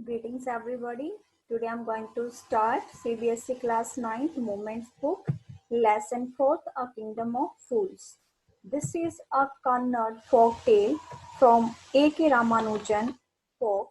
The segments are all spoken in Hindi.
Greetings everybody. Today I'm going to start CBSE class 9th Moments book, lesson 4th, A Kingdom of Fools. This is a Kannada folk tale from A.K. Ramanujan folk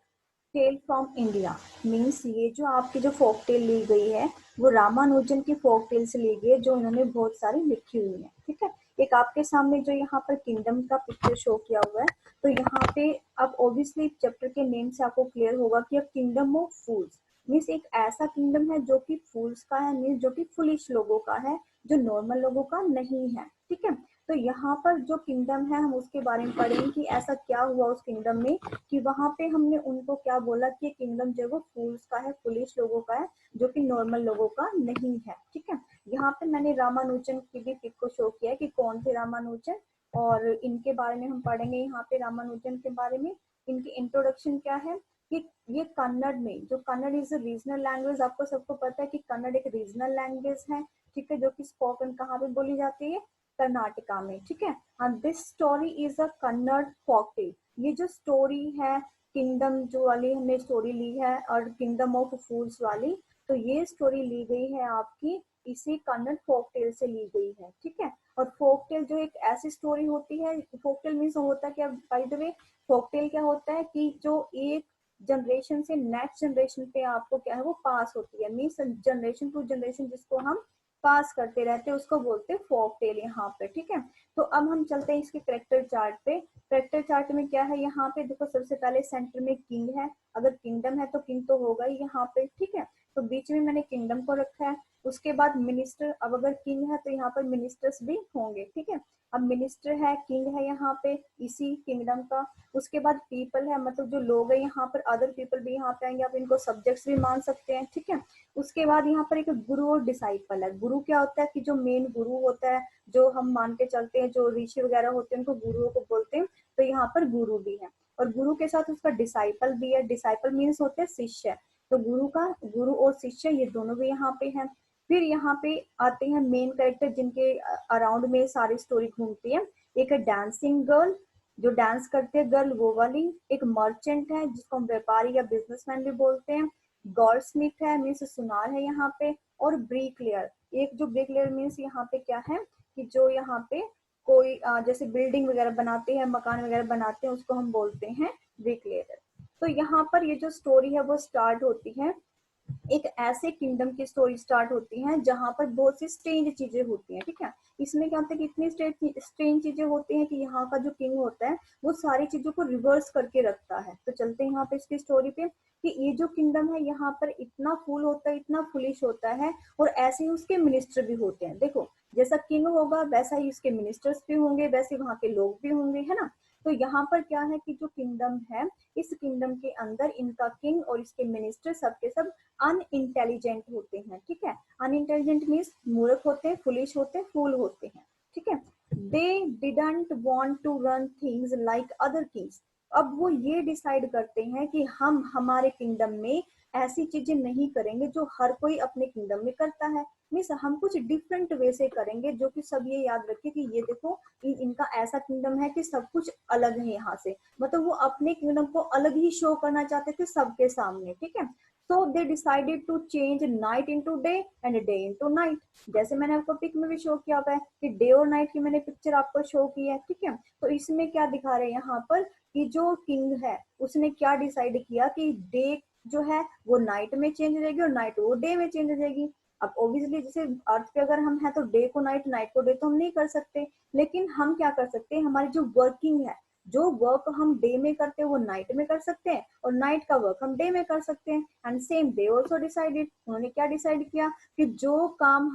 tale from India. Means ये जो आपकी जो folk tale ली गई है वो रामानुजन की folk tale से ली गई है जो इन्होंने बहुत सारी लिखी हुई है. ठीक है, एक आपके सामने जो यहाँ पर किंगडम का पिक्चर शो किया हुआ है, तो यहाँ पे अब ऑब्वियसली चैप्टर के नेम से आपको क्लियर होगा कि अब किंगडम ऑफ फूल्स मीन्स एक ऐसा किंगडम है जो कि फूल्स का है, मीन्स जो कि फुलिश लोगों का है, जो नॉर्मल लोगों का नहीं है. ठीक है, तो यहाँ पर जो किंगडम है हम उसके बारे में पढ़ेंगे कि ऐसा क्या हुआ उस किंगडम में कि वहां पे हमने उनको क्या बोला कि किंगडम जो है वो फूल्स का है, फुलिश लोगों का है, जो कि नॉर्मल लोगों का नहीं है. ठीक है, यहाँ पे मैंने रामानुजन की भी पिक को शो किया है कि कौन थे रामानुजन और इनके बारे में हम पढ़ेंगे. यहाँ पे रामानुजन के बारे में इनकी इंट्रोडक्शन क्या है कि ये कन्नड़ में, जो Kannada is a regional language, आपको सबको पता है कि कन्नड़ एक रीजनल लैंग्वेज है. ठीक है, जो कि स्पोकन कहाँ पे बोली जाती है, कर्नाटका में. ठीक है, and this story is a Kannada folk tale. ये जो स्टोरी है किंगडम जो वाली हमने स्टोरी ली है और किंगडम ऑफ फूल्स वाली, तो ये स्टोरी ली गई है आपकी इसी कन्नड़ फोक टेल से ली गई है. ठीक है, और फोक टेल जो एक ऐसी स्टोरी होती है, फोक टेल मीन्स होता है क्या, by the way folk tale क्या होता है कि जो एक जनरेशन से नेक्स्ट जनरेशन पे आपको क्या है वो पास होती है, मीन्स जनरेशन टू जनरेशन जिसको हम पास करते रहते हैं उसको बोलते हैं फोक टेल यहाँ पे. ठीक है, तो अब हम चलते हैं इसके करेक्टर चार्ट पे. करेक्टर चार्ट में क्या है यहाँ पे देखो, सबसे पहले सेंटर में किंग है, अगर किंगडम है तो किंग तो होगा ही यहाँ पे. ठीक है, तो बीच में मैंने किंगडम को रखा है. उसके बाद मिनिस्टर, अब अगर किंग है तो यहाँ पर मिनिस्टर्स भी होंगे. ठीक है, अब मिनिस्टर है, किंग है यहाँ पे इसी किंगडम का. उसके बाद पीपल है, मतलब जो लोग है यहाँ पर, अदर पीपल भी यहाँ पे आएंगे, आप इनको सब्जेक्ट्स भी मान सकते हैं. ठीक है, उसके बाद यहाँ पर एक गुरु और डिसाइपल है. गुरु क्या होता है कि जो मेन गुरु होता है, जो हम मान के चलते हैं, जो ऋषि वगैरह होते हैं उनको गुरुओं को बोलते हैं, तो यहाँ पर गुरु भी है. और गुरु के साथ उसका डिसाइपल भी है. डिसाइपल मीन्स होते हैं शिष्य, तो गुरु और शिष्य ये दोनों भी यहाँ पे हैं. फिर यहाँ पे आते हैं मेन कैरेक्टर जिनके अराउंड में सारी स्टोरी घूमती है. एक है डांसिंग गर्ल, जो डांस करते हैं गर्ल वो वाली. एक मर्चेंट है जिसको हम व्यापारी या बिजनेसमैन भी बोलते हैं. गॉड स्मिथ है, मीन्स सुनार है यहाँ पे. और ब्रिकलेयर, एक जो ब्रिकलेयर मीन्स यहाँ पे क्या है कि जो यहाँ पे कोई जैसे बिल्डिंग वगैरह बनाते हैं, मकान वगैरह बनाते हैं, उसको हम बोलते हैं ब्रिकलेयर. तो यहाँ पर ये जो स्टोरी है वो स्टार्ट होती है, एक ऐसे किंगडम की स्टोरी स्टार्ट होती है जहां पर बहुत सी स्ट्रेंज चीजें होती हैं. ठीक है, इसमें क्या होता है कि इतनी स्ट्रेंज चीजें होती हैं कि यहाँ का जो किंग होता है वो सारी चीजों को रिवर्स करके रखता है. तो चलते हैं यहाँ पे इसकी स्टोरी पे कि ये जो किंगडम है यहाँ पर इतना फूल होता है, इतना फुलिश होता है, और ऐसे ही उसके मिनिस्टर भी होते हैं. देखो, जैसा किंग होगा वैसा ही उसके मिनिस्टर्स भी होंगे, वैसे वहां के लोग भी होंगे, है ना. तो यहाँ पर क्या है कि जो किंगडम है, इस किंगडम के अंदर इनका किंग और इसके मिनिस्टर सबके सब अनइंटेलिजेंट होते हैं. ठीक है, अनइंटेलिजेंट मीन्स मूर्ख होते हैं, फुलिश होते हैं, फूल होते हैं. ठीक है, they didn't want to run things like other kings. अब वो ये डिसाइड करते हैं कि हम हमारे किंगडम में ऐसी चीजें नहीं करेंगे जो हर कोई अपने किंगडम में करता है. मीन्स हम कुछ डिफरेंट वे से करेंगे, जो कि सब ये याद रखे कि ये देखो इनका ऐसा किंगडम है कि सब कुछ अलग है यहाँ से, मतलब वो अपने किंगडम को अलग ही शो करना चाहते थे सबके सामने. ठीक है, so they decided to change night into day and day into night. जैसे मैंने आपको पिक में भी शो किया हुआ है कि डे और नाइट की मैंने पिक्चर आपको शो की है. ठीक है, तो इसमें क्या दिखा रहे हैं यहाँ पर कि जो किंग है उसने क्या डिसाइड किया कि डे जो है वो नाइट में चेंज रहेगी और नाइट वो डे में चेंज रहेगी. अब ऑब्वियसली जैसे अर्थ पे अगर हम हैं तो डे को नाइट, नाइट को डे तो हम नहीं कर सकते, लेकिन हम क्या कर सकते हैं, हमारी जो वर्किंग है, जो वर्क हम डे में करते हैं वो नाइट में कर सकते हैं, और नाइट का वर्क हम डे में कर सकते हैं. And same they also decided, उन्होंने क्या डिसाइड किया कि जो काम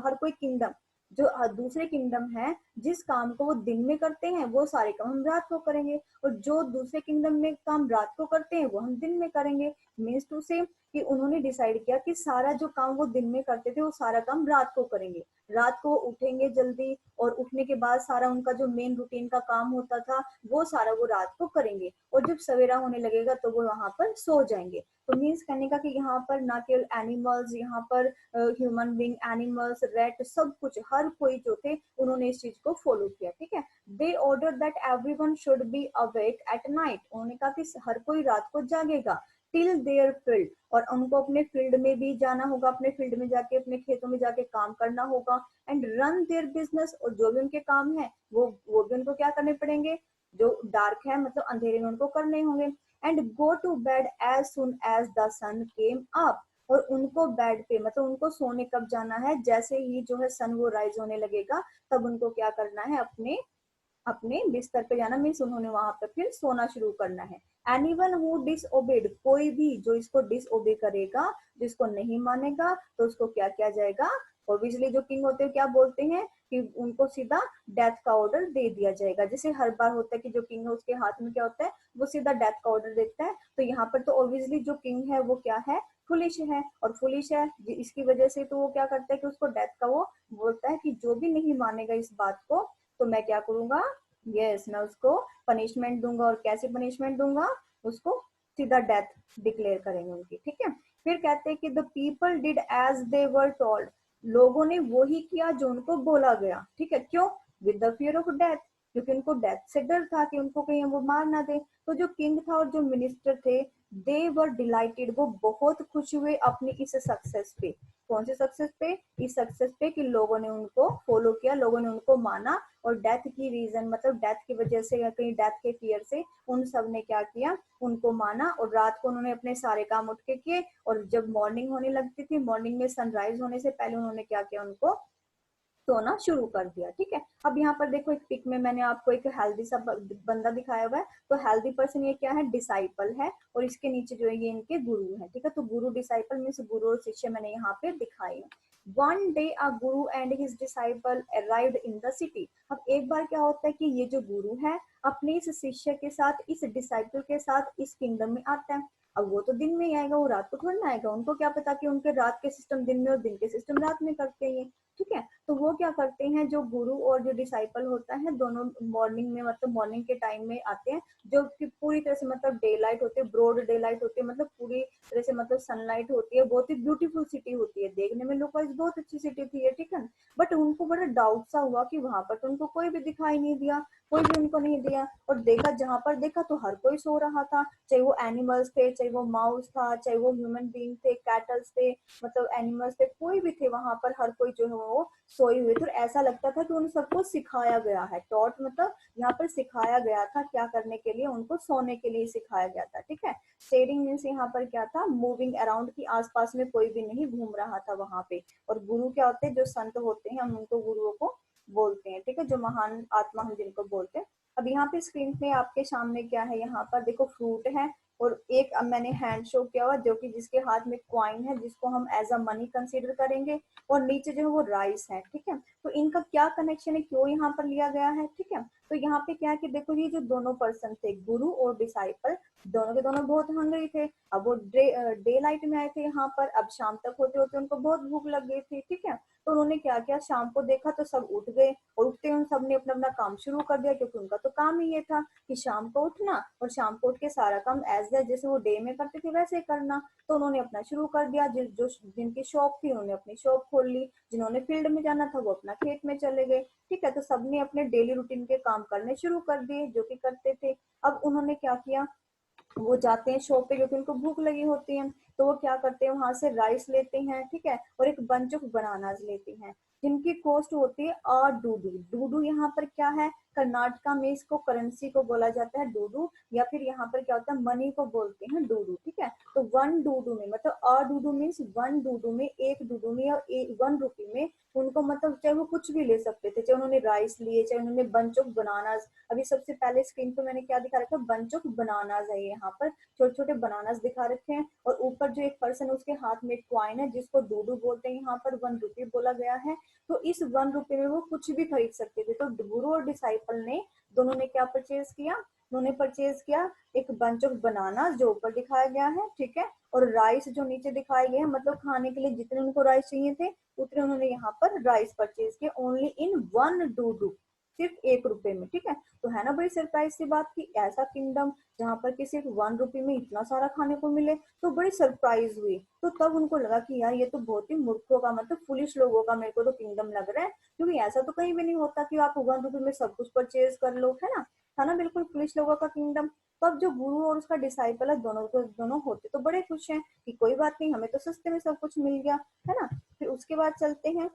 हर कोई किंगडम, जो दूसरे किंगडम है जिस काम को वो दिन में करते हैं वो सारे काम हम रात को करेंगे, और जो दूसरे किंगडम में काम रात को करते हैं वो हम दिन में करेंगे. मीन्स टू से कि उन्होंने डिसाइड किया कि सारा जो काम वो दिन में करते थे वो सारा काम रात को करेंगे. रात को उठेंगे जल्दी और उठने के बाद सारा उनका जो मेन रूटीन का काम होता था वो सारा वो रात को करेंगे और जब सवेरा होने लगेगा तो वो वहां पर सो जाएंगे। तो मीन्स कहने का कि यहाँ पर ना केवल एनिमल्स, यहाँ पर ह्यूमन बींग, एनिमल्स, रेट, सब कुछ हर कोई जो थे उन्होंने इस चीज को फॉलो किया। ठीक है, they order that everyone should be awake at night. उन्होंने कहा कि हर कोई रात को जागेगा टिल देयर फील्ड, और उनको अपने फील्ड में भी जाना होगा, अपने फील्ड में जाके अपने खेतों में जाके काम करना होगा। एंड रन देयर बिजनेस, और जो भी उनके काम है वो भी उनको क्या करने पड़ेंगे, जो डार्क है मतलब अंधेरे में उनको करने होंगे। And go to bed as soon as the sun came up, और उनको बेड पे मतलब उनको सोने कब जाना है, जैसे ही जो है सन वो राइज होने लगेगा तब उनको क्या करना है, अपने अपने बिस्तर पे जाना, मीन्स उन्होंने वहां पर फिर सोना शुरू करना है। एनीवन हु डिसओबेड, कोई भी जो इसको डिसओबे करेगा, जिसको नहीं मानेगा, तो उसको क्या किया जाएगा, ऑब्वियसली जो किंग होते हैं क्या बोलते हैं कि उनको सीधा डेथ का ऑर्डर दे दिया जाएगा। जैसे हर बार होता है कि जो किंग है उसके हाथ में क्या होता है, वो सीधा डेथ का ऑर्डर देता है। तो यहाँ पर तो ऑब्वियसली जो किंग है वो क्या है, फुलिश है, और फुलिश है इसकी वजह से तो वो क्या करता है कि उसको डेथ का वो बोलता है कि जो भी नहीं मानेगा इस बात को तो मैं क्या करूंगा, यस मैं उसको पनिशमेंट दूंगा। और कैसे पनिशमेंट दूंगा, उसको सीधा डेथ डिक्लेयर करेंगे उनकी। ठीक है, फिर कहते हैं कि the people did as they were told, लोगों ने वो ही किया जो उनको बोला गया। ठीक है, क्यों, with the fear of death, क्योंकि उनको डेथ से डर था कि उनको कहीं वो मार ना दे। तो जो किंग था और जो मिनिस्टर थे, दे वर डिलाइटेड, वो बहुत खुश हुए अपनी इस सक्सेस पे। कौन सी सक्सेस पे, इस सक्सेस पे कि लोगों ने उनको फॉलो किया, लोगों ने उनको माना, और डेथ की रीजन मतलब डेथ की वजह से या कहीं डेथ के फियर से उन सब ने क्या किया, उनको माना। और रात को उन्होंने अपने सारे काम उठ के किए, और जब मॉर्निंग होने लगती थी, मॉर्निंग में सनराइज होने से पहले उन्होंने क्या किया, उनको सोना शुरू कर दिया। ठीक है, अब यहाँ पर देखो एक पिक में मैंने आपको एक हेल्दी सा बंदा दिखाया हुआ है। तो हेल्दी पर्सन ये क्या है, डिसाइपल है, और इसके नीचे जो है ये इनके गुरु है। ठीक है, तो गुरु डिसाइपल मीन्स गुरु और शिष्य मैंने यहाँ पे दिखाए हैं। One day a Guru and his disciple arrived in the city. अब एक बार क्या होता है कि ये जो गुरु है अपने इस शिष्य के साथ, इस डिसाइपल के साथ इस किंगडम में आता है। अब वो तो दिन में ही आएगा, वो रात को थोड़ी ना आएगा, उनको क्या पता कि उनके रात के सिस्टम दिन में और दिन के सिस्टम रात में करते हैं। ठीक है, तो वो क्या करते हैं, जो गुरु और जो डिसाइपल होता है दोनों मॉर्निंग में मतलब मॉर्निंग के टाइम में आते हैं, जो कि पूरी तरह से मतलब डे लाइट होती है, ब्रॉड डे लाइट होती है, मतलब पूरी तरह से मतलब सनलाइट होती है। बहुत ही ब्यूटीफुल सिटी होती है, देखने में लुक वाइज बहुत अच्छी सिटी थी ये। ठीक है, बट उनको बड़ा डाउट सा हुआ कि वहां पर तो उनको कोई भी दिखाई नहीं दिया, कोई भी उनको नहीं दिया। और देखा, जहां पर देखा तो हर कोई सो रहा था, चाहे वो एनिमल्स थे, चाहे वो माउस था, चाहे वो ह्यूमन बींग थे, कैटल्स थे, मतलब एनिमल्स थे, कोई भी थे वहां पर, हर कोई जो है वो सोए हुए थे। और ऐसा लगता था कि उन सबको सिखाया गया है, टॉट मतलब यहाँ पर सिखाया गया था, क्या करने के लिए, उनको सोने के लिए सिखाया गया था। ठीक है, स्टेरिंग मीन्स यहाँ पर क्या था, मूविंग अराउंड, की आसपास में कोई भी नहीं घूम रहा था वहां पे। और गुरु क्या होते हैं, जो संत होते हैं हम उनको गुरुओं को बोलते हैं। ठीक है, जो महान आत्मा हम जिनको बोलते हैं। अब यहाँ पे स्क्रीन पे आपके सामने क्या है, यहाँ पर देखो फ्रूट है, और एक अब मैंने हैंड शो किया हुआ जो कि जिसके हाथ में क्वाइन है, जिसको हम एज अ मनी कंसीडर करेंगे, और नीचे जो है वो राइस है। ठीक है, तो इनका क्या कनेक्शन है, क्यों यहाँ पर लिया गया है। ठीक है, तो यहाँ पे क्या है कि देखो ये जो दोनों पर्सन थे, गुरु और डिसाइपल, दोनों के दोनों बहुत हंग्री थे। अब वो डे लाइट में आए थे यहाँ पर, अब शाम तक होते होते उनको बहुत भूख लग गई थी। ठीक है, तो उन्होंने क्या किया, शाम को देखा तो सब उठ गए, और उठते उन सब ने अपना अपना काम शुरू कर दिया, क्योंकि उनका तो काम ही ये था कि शाम को उठना, और शाम को उठ के सारा काम एज जैसे वो डे में करते थे वैसे करना। तो उन्होंने अपना शुरू कर दिया, जिनकी शॉप थी उन्होंने अपनी शॉप खोल ली, जिन्होंने फील्ड में जाना था वो अपना खेत में चले गए। ठीक है, तो सबने अपने डेली रूटीन के काम करने शुरू कर दिए जो कि करते थे। अब उन्होंने क्या किया, वो जाते हैं शॉप पे क्योंकि उनको भूख लगी होती है, तो वो क्या करते हैं, वहां से राइस लेते हैं। ठीक है, और एक बंच ऑफ बनानास लेते हैं, जिनकी कॉस्ट होती है आ डूडू। डूडू यहाँ पर क्या है, कर्नाटका में इसको करेंसी को बोला जाता है डूडू, या फिर यहाँ पर क्या होता है, मनी को बोलते हैं डूडू। ठीक है, तो वन डूडू में मतलब आ डूडू मीन्स वन डूडू में, एक डूडू में, या 1 रुपी में उनको मतलब चाहे वो कुछ भी ले सकते थे, चाहे उन्होंने राइस लिए, चाहे उन्होंने बंच ऑफ बनानास। अभी सबसे पहले स्क्रीन पे मैंने क्या दिखा रखा है, बंच ऑफ बनानास है, यहाँ पर छोटे छोटे बनानास दिखा रखे हैं। और ऊपर जो एक पर्सन उसके हाथ में क्वाइन है जिसको डूडू बोलते हैं, यहाँ पर 1 रुपी बोला गया है। तो इस 1 रुपए में वो कुछ भी खरीद सकते थे। तो गुरु और डिसाइपल ने दोनों ने क्या परचेज किया, उन्होंने परचेज किया एक बंच ऑफ बनाना जो ऊपर दिखाया गया है, ठीक है, और राइस जो नीचे दिखाए गए हैं, मतलब खाने के लिए जितने उनको राइस चाहिए थे उतने उन्होंने यहाँ पर राइस परचेज किए ओनली इन 1 डूडू, सिर्फ 1 रुपए में, ठीक है। तो है ना बड़ी सरप्राइज की बात कि ऐसा किंगडम जहाँ पर कि सिर्फ 1 रुपए में इतना सारा खाने को मिले, तो बड़ी सरप्राइज हुई। तो तब उनको लगा कि यार ये तो बहुत ही मूर्खों का, मतलब फुलिश लोगों का मेरे को तो किंगडम लग रहा है, क्योंकि ऐसा तो कहीं भी नहीं होता कि आप 1 रुपए में सब कुछ परचेज कर लो, है ना। था ना बिल्कुल फुलिश लोगों का किंगडम। तो अब जो गुरु और उसका डिसाइपल है दोनों को दोनों होते तो बड़े खुश हैं कि कोई बात नहीं, हमें तो सस्ते में सब कुछ मिल गया, है ना। फिर उसके बाद चलते हैं,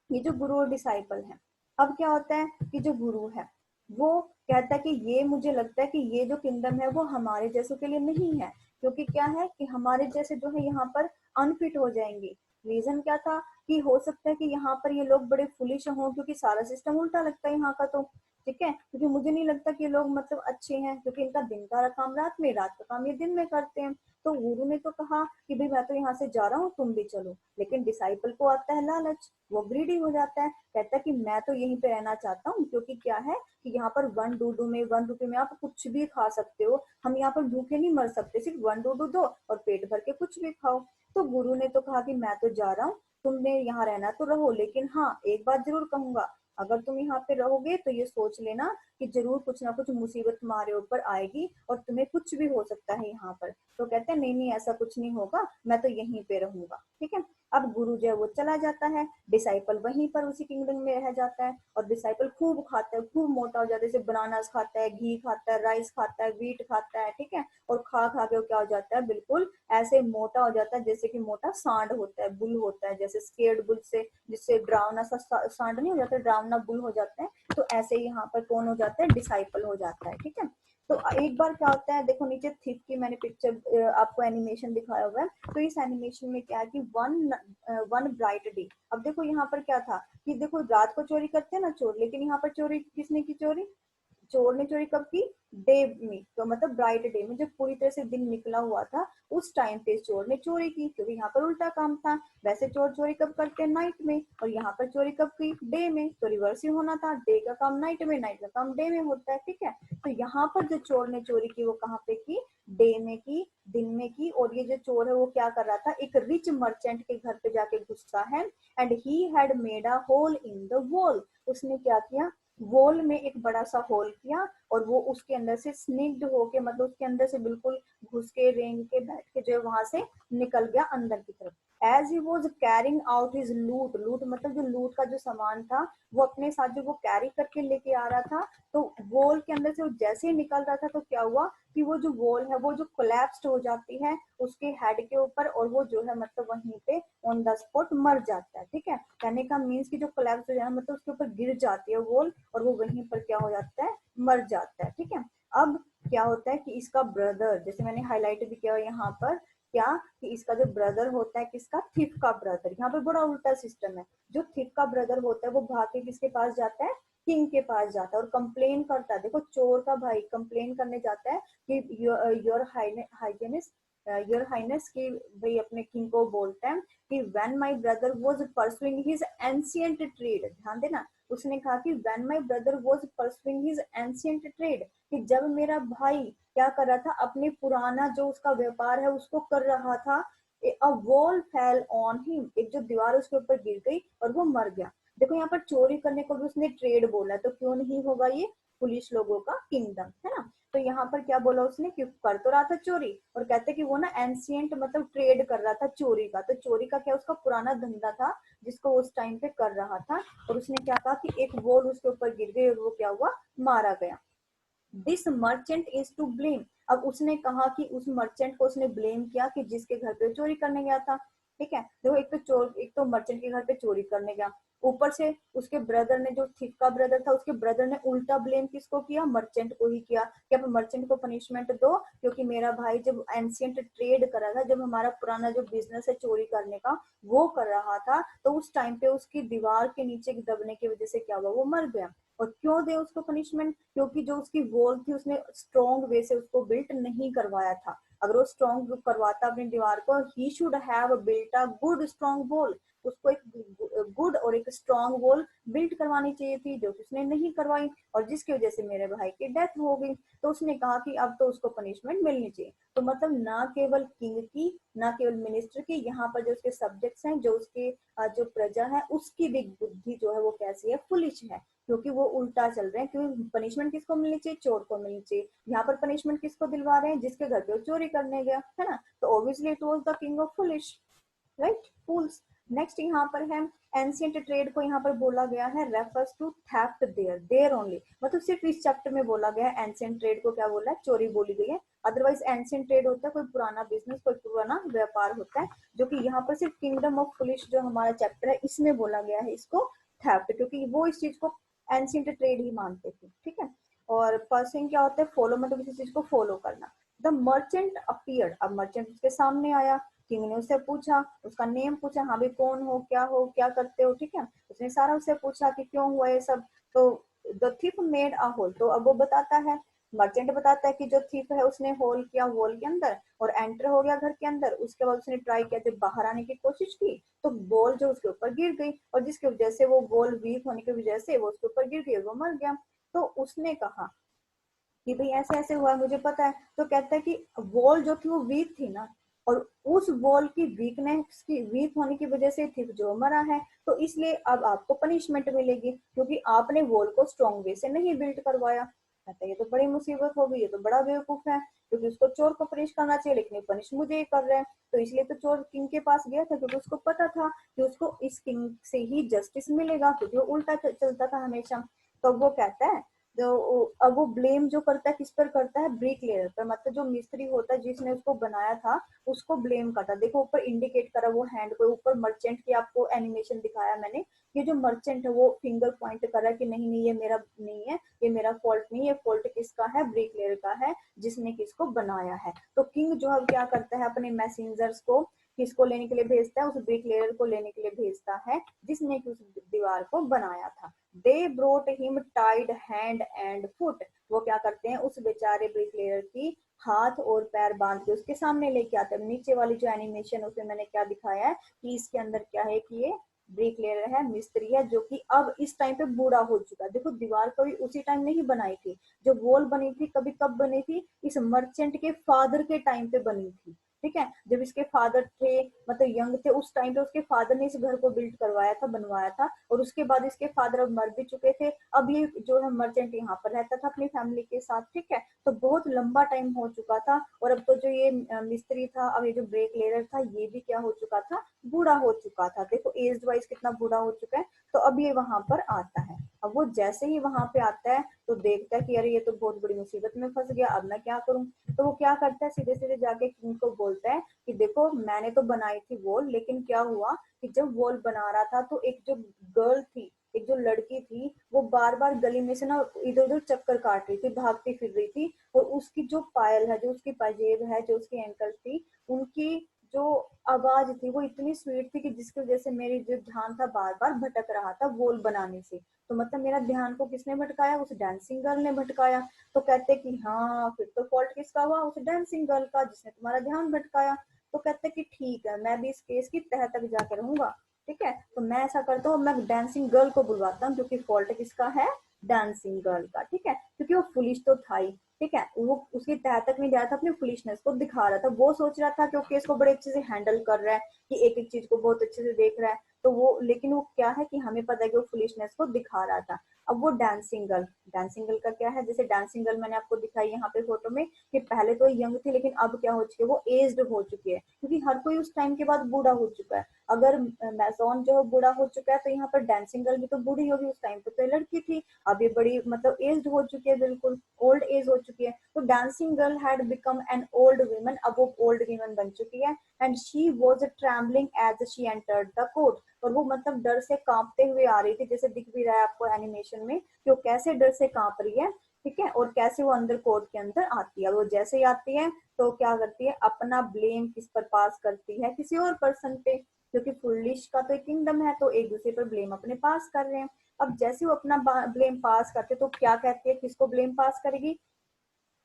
ये जो गुरु और डिसाइपल है, अब क्या होता है कि जो गुरु है वो कहता है कि ये मुझे लगता है कि ये जो किंगडम है वो हमारे जैसों के लिए नहीं है, क्योंकि क्या है कि हमारे जैसे जो है यहाँ पर अनफिट हो जाएंगे। रीजन क्या था कि हो सकता है कि यहाँ पर ये लोग बड़े फुलिश हों, क्योंकि सारा सिस्टम उल्टा लगता है यहाँ का, तो ठीक है, क्योंकि मुझे नहीं लगता कि ये लोग मतलब अच्छे हैं, क्योंकि इनका दिन का काम रात में, रात का काम ये दिन में करते हैं। तो गुरु ने तो कहा कि भाई मैं तो यहाँ से जा रहा हूँ, तुम भी चलो, लेकिन डिसाइपल को आता है लालच, वो ग्रीडी हो जाता है, कहता है कि मैं तो यहीं पे रहना चाहता हूँ, क्योंकि क्या है कि यहाँ पर 1 डूडू में 1 रुपए में आप कुछ भी खा सकते हो, हम यहाँ पर भूखे नहीं मर सकते, सिर्फ 1 डूडू दो और पेट भर के कुछ भी खाओ। तो गुरु ने तो कहा कि मैं तो जा रहा हूँ, तुमने यहाँ रहना तो रहो, लेकिन हाँ एक बात जरूर कहूंगा, अगर तुम यहाँ पे रहोगे तो ये सोच लेना कि जरूर कुछ ना कुछ मुसीबत तुम्हारे ऊपर आएगी और तुम्हें कुछ भी हो सकता है यहाँ पर। तो कहते हैं नहीं नहीं ऐसा कुछ नहीं होगा, मैं तो यहीं पे रहूंगा, ठीक है। अब गुरु जो है वो चला जाता है, डिसाइपल वहीं पर उसी किंगडम में रह जाता है, और डिसाइपल खूब खाता है, खूब मोटा हो जाता है, जैसे बनानास खाता है, घी खाता है, राइस खाता है, वीट खाता है, ठीक है, और खा खा के वो क्या हो जाता है, बिल्कुल ऐसे मोटा हो जाता है जैसे कि मोटा सांड होता है, बुल होता है, जैसे स्केर्ड बुल से जिससे ड्रावना सा सांड नहीं हो जाता, ड्रावना बुल हो जाता है, तो ऐसे ही यहाँ पर कौन हो जाता है, डिसाइपल हो जाता है, ठीक है। तो एक बार क्या होता है, देखो नीचे थिप की मैंने पिक्चर आपको एनिमेशन दिखाया हुआ है, तो इस एनिमेशन में क्या है कि वन ब्राइट डे, अब देखो यहाँ पर क्या था कि देखो रात को चोरी करते हैं ना चोर, लेकिन यहाँ पर चोरी किसने की, चोरी चोर ने चोरी कब की, डे में, तो मतलब ब्राइट डे में जब पूरी तरह से दिन निकला हुआ था उस टाइम पे चोर ने चोरी की, क्योंकि यहाँ पर उल्टा काम था। वैसे चोर चोरी कब करते हैं, नाइट में, और यहाँ पर चोरी कब की, डे में, तो रिवर्स ही होना था, डे का काम नाइट में, नाइट का काम डे में होता है, ठीक है। तो यहाँ पर जो चोर ने चोरी की वो कहाँ पे की, डे में की, दिन में की, और ये जो चोर है वो क्या कर रहा था, एक रिच मर्चेंट के घर पे जाके घुसता है, and he had made a hole in the wall, उसने क्या किया, वॉल में एक बड़ा सा होल किया, और वो उसके अंदर से स्निग्ड होके, मतलब उसके अंदर से बिल्कुल घुस के रेंग के बैठ के जो है वहां से निकल गया अंदर की तरफ। As he was carrying out his loot, loot मतलब जो लूट का जो सामान था वो अपने साथ जो वो कैरी करके लेके आ रहा था, तो वॉल के अंदर से वो जैसे ही निकल रहा था तो क्या हुआ कि वो जो वॉल है वो जो कोलैप्स्ड हो जाती है उसके हेड के ऊपर, और वो जो है मतलब वहीं पे ऑन द स्पॉट मर जाता है, ठीक है। कहने का मीन्स की जो कोलैप्स हो जाए मतलब उसके ऊपर गिर जाती है वॉल, और वो वहीं पर क्या हो जाता है, मर जाता है, ठीक है। अब क्या होता है कि इसका ब्रदर, जैसे मैंने हाईलाइट भी किया यहाँ पर, क्या कि इसका जो ब्रदर होता है, किसका, थिफ का ब्रदर, यहाँ पे बड़ा उल्टा सिस्टम है। जो थिफ का ब्रदर होता है वो भाग के किसके पास जाता है, किंग के पास जाता है, और कंप्लेन करता है, देखो चोर का भाई कंप्लेन करने जाता है कि योर हाइनेस की, भाई अपने किंग को बोलता है कि when my brother was pursuing his ancient trade, ध्यान देना, उसने कहा कि when my brother was pursuing his ancient trade, कि जब मेरा भाई क्या कर रहा था, अपने पुराना जो उसका व्यापार है उसको कर रहा था, a wall fell on him, एक जो दीवार उसके ऊपर गिर गई और वो मर गया। देखो यहाँ पर चोरी करने को भी उसने ट्रेड बोला, तो क्यों नहीं होगा ये पुलिस लोगों का किंगडम, है ना। तो यहाँ पर क्या बोला उसने कि कर तो रहा था चोरी, और कहते कि वो ना एंशिएंट मतलब ट्रेड कर रहा था चोरी का, तो चोरी का क्या उसका पुराना धंधा था जिसको उस टाइम पे कर रहा था, और उसने क्या कहा कि एक वॉल उसके ऊपर गिर गई और वो क्या हुआ, मारा गया। This merchant is to blame, अब उसने कहा कि उस मर्चेंट को उसने ब्लेम किया कि जिसके घर पे चोरी करने गया था, ठीक है। देखो एक तो चोर, एक तो मर्चेंट के घर पे चोरी करने गया, ऊपर से उसके ब्रदर ने, जो थिफ का ब्रदर था उसके ब्रदर ने उल्टा ब्लेम किसको किया, मर्चेंट को ही किया कि अब मर्चेंट को पनिशमेंट दो, क्योंकि मेरा भाई जब एंशियंट ट्रेड कर रहा था, जब हमारा पुराना जो बिजनेस है चोरी करने का वो कर रहा था, तो उस टाइम पे उसकी दीवार के नीचे दबने की वजह से क्या हुआ, वो मर गया। और क्यों दे उसको पनिशमेंट, क्योंकि जो उसकी वॉल थी उसने स्ट्रॉन्ग वे से उसको बिल्ट नहीं करवाया था, अगर वो स्ट्रॉन्ग करवाता अपनी दीवार को, he should have built a good strong wall, उसको एक गुड और एक स्ट्रॉन्ग वॉल बिल्ड करवानी चाहिए थी, जो उसने नहीं करवाई और जिसकी वजह से मेरे भाई की डेथ हो गई। तो उसने कहा कि अब तो उसको पनिशमेंट मिलनी चाहिए। तो मतलब ना केवल किंग की, ना केवल मिनिस्टर की, यहाँ पर जो उसके सब्जेक्ट्स हैं, जो उसके जो प्रजा है, उसकी भी बुद्धि जो है वो कैसी है, फुलिश है, क्योंकि वो उल्टा चल रहे हैं। क्योंकि पनिशमेंट किसको मिलनी चाहिए, चोर को मिलनी चाहिए। यहाँ पर पनिशमेंट किसको दिलवा रहे हैं, जिसके घर पे वो चोरी करने गया, है ना। तो obviously it was the king of foolish, right, fools. Next यहाँ पर है एंशिएंट ट्रेड को यहाँ पर बोला गया है refers to theft there, there only, मतलब सिर्फ इस चैप्टर में बोला गया है। एंशिएंट ट्रेड को क्या बोला है, चोरी बोली गई है। अदरवाइज एंशिएंट ट्रेड होता है कोई पुराना बिजनेस, कोई पुराना व्यापार होता है, जो कि यहाँ पर सिर्फ किंगडम ऑफ फुलिश जो हमारा चैप्टर है इसमें बोला गया है इसको थेफ्ट, क्योंकि वो इस चीज को एंशिएंट ट्रेड ही मानते थे, ठीक है। और पर्सिंग क्या होता है, फॉलो, मतलब किसी चीज को फॉलो करना। द मर्चेंट अपीयर्ड, अब मर्चेंट उसके सामने आया, किंग ने उससे पूछा, उसका नेम पूछा, हाँ भाई कौन हो, क्या करते हो, ठीक है। उसने सारा उससे पूछा कि क्यों हुआ ये सब। तो the thief made a hole, तो अब वो बताता है, मर्चेंट बताता है कि जो थीफ है उसने होल किया वॉल के अंदर और एंटर हो गया घर के अंदर। उसके बाद उसने ट्राई किया, जब बाहर आने की कोशिश की तो बॉल जो उसके ऊपर गिर गई और जिसकी वजह से वो बॉल वीक होने की वजह से वो उसके ऊपर गिर गई, वो मर गया। तो उसने कहा कि भाई ऐसे ऐसे हुआ मुझे पता है। तो कहता है कि वॉल जो थी वो वीक थी ना, और उस वॉल की वीकनेस की, वीक होने की वजह से थी जो मरा है, तो इसलिए अब आपको पनिशमेंट मिलेगी क्योंकि आपने वॉल को स्ट्रॉन्ग वे से नहीं बिल्ड करवाया। कहता है ये तो बड़ी मुसीबत हो गई, ये तो बड़ा बेवकूफ है, क्योंकि उसको चोर को पनिश करना चाहिए लेकिन पनिश मुझे ही कर रहे हैं। तो इसलिए तो चोर किंग के पास गया था, क्योंकि उसको पता था कि उसको इस किंग से ही जस्टिस मिलेगा, क्योंकि वो उल्टा चलता था हमेशा। तो वो कहता है, जो अब वो ब्लेम जो करता है किस पर करता है, ब्रिक लेयर पर, मतलब जो मिस्त्री होता है जिसने उसको बनाया था उसको ब्लेम करता। देखो ऊपर इंडिकेट करा वो हैंड को, ऊपर मर्चेंट की आपको एनिमेशन दिखाया मैंने। ये जो मर्चेंट है वो फिंगर पॉइंट कर रहा है कि नहीं नहीं ये मेरा नहीं है, ये मेरा फॉल्ट नहीं है, फॉल्ट किसका है, ब्रिक लेयर का है, जिसने किसको बनाया है। तो किंग जो है क्या करता है, अपने मैसेंजर्स को किसको लेने के लिए भेजता है, उस ब्रिक लेयर को लेने के लिए भेजता है जिसने कि उस दीवार को बनाया था। They brought him tied hand and foot, वो क्या करते हैं, उस बेचारे ब्रिकलेयर की हाथ और पैर बांध के उसके सामने लेके आते हैं। नीचे वाली जो एनिमेशन उसमें मैंने क्या दिखाया है कि इसके अंदर क्या है कि ये ब्रिकलेयर है, मिस्त्री है, जो कि अब इस टाइम पे बूढ़ा हो चुका है। देखो दीवार कभी उसी टाइम नहीं बनाई थी, जो वॉल बनी थी कभी कब बनी थी, इस मर्चेंट के फादर के टाइम पे बनी थी, ठीक है। जब इसके फादर थे, मतलब यंग थे उस टाइम पे, उसके फादर ने इस घर को बिल्ड करवाया था, बनवाया था, और उसके बाद इसके फादर अब मर भी चुके थे। अब ये जो है मर्चेंट यहाँ पर रहता था अपनी फैमिली के साथ, ठीक है। तो बहुत लंबा टाइम हो चुका था, और अब तो जो ये मिस्त्री था, अब ये जो ब्रेक लेयर था, ये भी क्या हो चुका था, बूढ़ा हो चुका था। देखो एज वाइज कितना बूढ़ा हो चुका है। तो अब ये वहां पर आता है। अब वो जैसे ही वहां पे आता है तो देखता है कि अरे ये तो बहुत बड़ी मुसीबत में फंस गया, अब मैं क्या करूं। तो वो क्या करता है, सीधे सीधे जाके किंग को बोलता है कि देखो मैंने तो बनाई थी वॉल, लेकिन क्या हुआ कि जब वॉल बना रहा था तो एक जो गर्ल थी, एक जो लड़की थी, वो बार बार गली में से ना इधर उधर चक्कर काट रही थी, भागती फिर रही थी, और उसकी जो पायल है, जो उसकी पाजेब है, जो उसकी एंकल थी, उनकी जो आवाज थी वो इतनी स्वीट थी कि जिसकी वजह से मेरी जो ध्यान था बार बार भटक रहा था वॉल बनाने से। तो मतलब मेरा ध्यान को किसने भटकाया, उस डांसिंग गर्ल ने भटकाया। तो कहते कि हाँ फिर तो फॉल्ट किसका हुआ, उस डांसिंग गर्ल का, जिसने तुम्हारा ध्यान भटकाया। तो कहते कि ठीक है मैं भी इस केस की तह तक जाकर रहूंगा, ठीक है। तो मैं ऐसा करता हूँ, मैं डांसिंग गर्ल को बुलवाता हूँ, क्योंकि फॉल्ट किसका है, डांसिंग गर्ल का, ठीक है। क्योंकि वो फुलिश तो था ही, ठीक है, वो उसकी तह तक नहीं जा रहा था, अपनी फुलिशनेस को दिखा रहा था। वो सोच रहा था कि वो केस को बड़े अच्छे से हैंडल कर रहा है, कि एक एक चीज को बहुत अच्छे से देख रहा है। तो वो, लेकिन वो क्या है कि हमें पता है कि वो फुलिशनेस को दिखा रहा था। अब वो डांसिंग गर्ल, डांसिंग गर्ल का क्या है, जैसे डांसिंग गर्ल मैंने आपको दिखाई यहाँ पे फोटो में, कि पहले तो यंग थी लेकिन अब क्या हो चुकी है, वो एज्ड हो चुकी है, क्योंकि हर कोई उस टाइम के बाद बूढ़ा हो चुका है। अगर मैसोन जो है बूढ़ा हो चुका है, तो यहाँ पर डांसिंग गर्ल भी तो बूढ़ी होगी, उस टाइम पे तो लड़की थी, अब ये बड़ी मतलब एज्ड हो चुकी है, बिल्कुल ओल्ड एज हो चुकी है। तो dancing girl had become an old women, अब वो ओल्ड वीमन बन चुकी है। And she was trembling as she entered the court, और वो मतलब डर से कांपते हुए आ रही थी, जैसे दिख भी रहा है आपको एनिमेशन में कि वो कैसे डर से कांप रही है, ठीक है। और कैसे वो अंदर कोर्ट के अंदर आती है, वो जैसे ही आती है तो क्या करती है, अपना ब्लेम किस पर पास करती है, किसी और पर्सन पे, क्योंकि फुलिश का तो एक किंगडम है, तो एक दूसरे पर ब्लेम अपने पास कर रहे हैं। अब जैसे वो अपना ब्लेम पास करते तो क्या कहती है, किसको ब्लेम पास करेगी,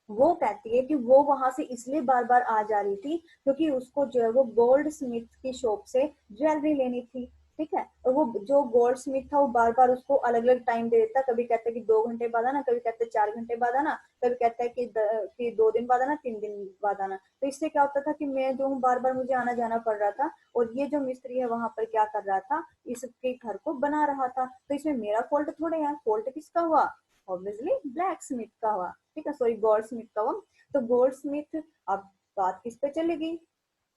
वो कहती है कि वो वहां से इसलिए बार बार आ जा रही थी क्योंकि उसको जो है वो गोल्ड स्मिथ की शॉप से ज्वेलरी लेनी थी, ठीक है। और वो जो गोल्ड स्मिथ था वो बार बार उसको अलग अलग टाइम दे देता, कभी कहता है कि 2 घंटे बाद आना, कभी कहता है 4 घंटे बाद आना, कभी कहता है कि 2 दिन बाद आना, 3 दिन बाद आना। तो इससे क्या होता था कि मैं जो हूँ बार बार मुझे आना जाना पड़ रहा था, और ये जो मिस्त्री है वहां पर क्या कर रहा था, इसके घर को बना रहा था। तो इसमें मेरा फॉल्ट थोड़े है, फॉल्ट किसका हुआ, ऑब्वियसली ब्लैक स्मिथ का हुआ, ठीक है, सॉरी गोल्ड स्मिथ का हुआ। तो गोल्ड स्मिथ, अब बात किस पे चलेगी,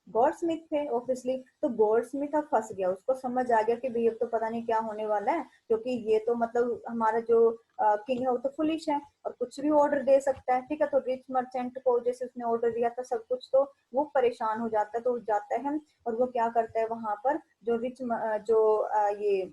गॉड स्मिथ थे ऑब्वियसली। तो गॉड स्मिथ अब फंस गया, उसको समझ आ गया कि भाई अब तो पता नहीं क्या होने वाला है, क्योंकि ये तो मतलब हमारा जो किंग है वो तो फुलिश है और कुछ भी ऑर्डर दे सकता है, ठीक है। तो रिच मर्चेंट को जैसे उसने ऑर्डर दिया था सब कुछ, तो वो परेशान हो जाता है, तो जाता है और वो क्या करता है वहां पर, जो ये